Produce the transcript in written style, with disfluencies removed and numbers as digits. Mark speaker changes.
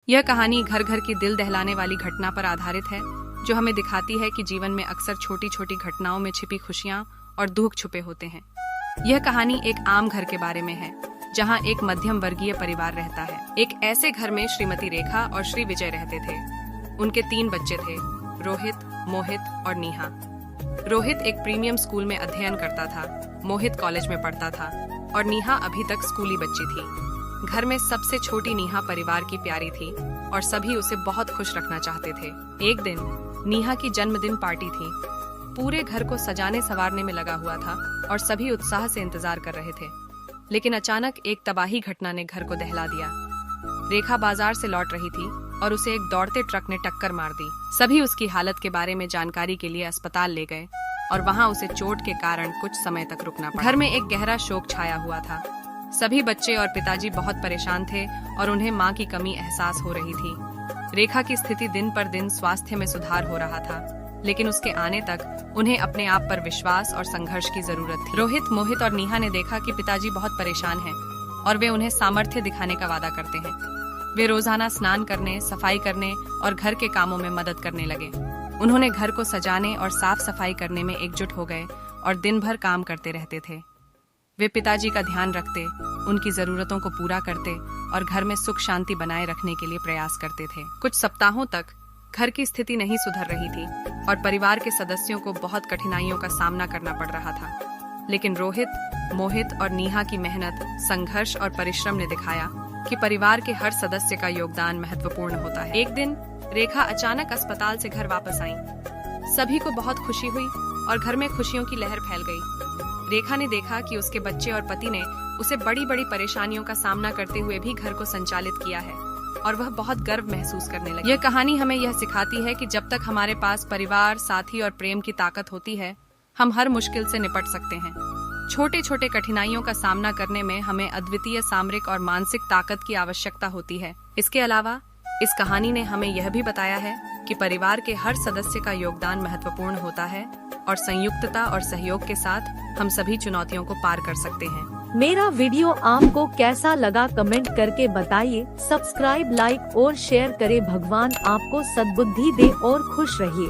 Speaker 1: यह कहानी घर घर की दिल दहलाने वाली घटना पर आधारित है, जो हमें दिखाती है कि जीवन में अक्सर छोटी छोटी घटनाओं में छिपी खुशियां और दुख छुपे होते हैं। यह कहानी एक आम घर के बारे में है, जहां एक मध्यम वर्गीय परिवार रहता है। एक ऐसे घर में श्रीमती रेखा और श्री विजय रहते थे। उनके 3 बच्चे थे, रोहित, मोहित और नेहा। रोहित एक प्रीमियम स्कूल में अध्ययन करता था, मोहित कॉलेज में पढ़ता था और नेहा अभी तक स्कूली बच्ची थी। घर में सबसे छोटी नेहा परिवार की प्यारी थी और सभी उसे बहुत खुश रखना चाहते थे। एक दिन नेहा की जन्मदिन पार्टी थी। पूरे घर को सजाने संवारने में लगा हुआ था और सभी उत्साह से इंतजार कर रहे थे। लेकिन अचानक एक तबाही घटना ने घर को दहला दिया। रेखा बाजार से लौट रही थी और उसे एक दौड़ते ट्रक ने टक्कर मार दी। सभी उसकी हालत के बारे में जानकारी के लिए अस्पताल ले गए और वहां उसे चोट के कारण कुछ समय तक रुकना पड़ा। घर में एक गहरा शोक छाया हुआ था। सभी बच्चे और पिताजी बहुत परेशान थे और उन्हें मां की कमी एहसास हो रही थी। रेखा की स्थिति दिन पर दिन स्वास्थ्य में सुधार हो रहा था, लेकिन उसके आने तक उन्हें अपने आप पर विश्वास और संघर्ष की जरूरत थी। रोहित, मोहित और नेहा ने देखा कि पिताजी बहुत परेशान हैं और वे उन्हें सामर्थ्य दिखाने का वादा करते हैं। वे रोजाना स्नान करने, सफाई करने और घर के कामों में मदद करने लगे। उन्होंने घर को सजाने और साफ सफाई करने में एकजुट हो गए और दिन भर काम करते रहते थे। वे पिताजी का ध्यान रखते, उनकी जरूरतों को पूरा करते और घर में सुख शांति बनाए रखने के लिए प्रयास करते थे। कुछ सप्ताहों तक घर की स्थिति नहीं सुधर रही थी और परिवार के सदस्यों को बहुत कठिनाइयों का सामना करना पड़ रहा था। लेकिन रोहित, मोहित और नेहा की मेहनत, संघर्ष और परिश्रम ने दिखाया कि परिवार के हर सदस्य का योगदान महत्वपूर्ण होता है। एक दिन रेखा अचानक अस्पताल से घर वापस आई। सभी को बहुत खुशी हुई और घर में खुशियों की लहर फैल गई। रेखा ने देखा कि उसके बच्चे और पति ने उसे बड़ी बड़ी परेशानियों का सामना करते हुए भी घर को संचालित किया है और वह बहुत गर्व महसूस करने लगी। यह कहानी हमें यह सिखाती है कि जब तक हमारे पास परिवार, साथी और प्रेम की ताकत होती है, हम हर मुश्किल से निपट सकते हैं। छोटे छोटे कठिनाइयों का सामना करने में हमें अद्वितीय सामरिक और मानसिक ताकत की आवश्यकता होती है। इसके अलावा इस कहानी ने हमें यह भी बताया है कि परिवार के हर सदस्य का योगदान महत्वपूर्ण होता है और संयुक्तता और सहयोग के साथ हम सभी चुनौतियों को पार कर सकते हैं।
Speaker 2: मेरा वीडियो आपको कैसा लगा कमेंट करके बताइए। सब्सक्राइब, लाइक और शेयर करें। भगवान आपको सद्बुद्धि दे और खुश रहिए।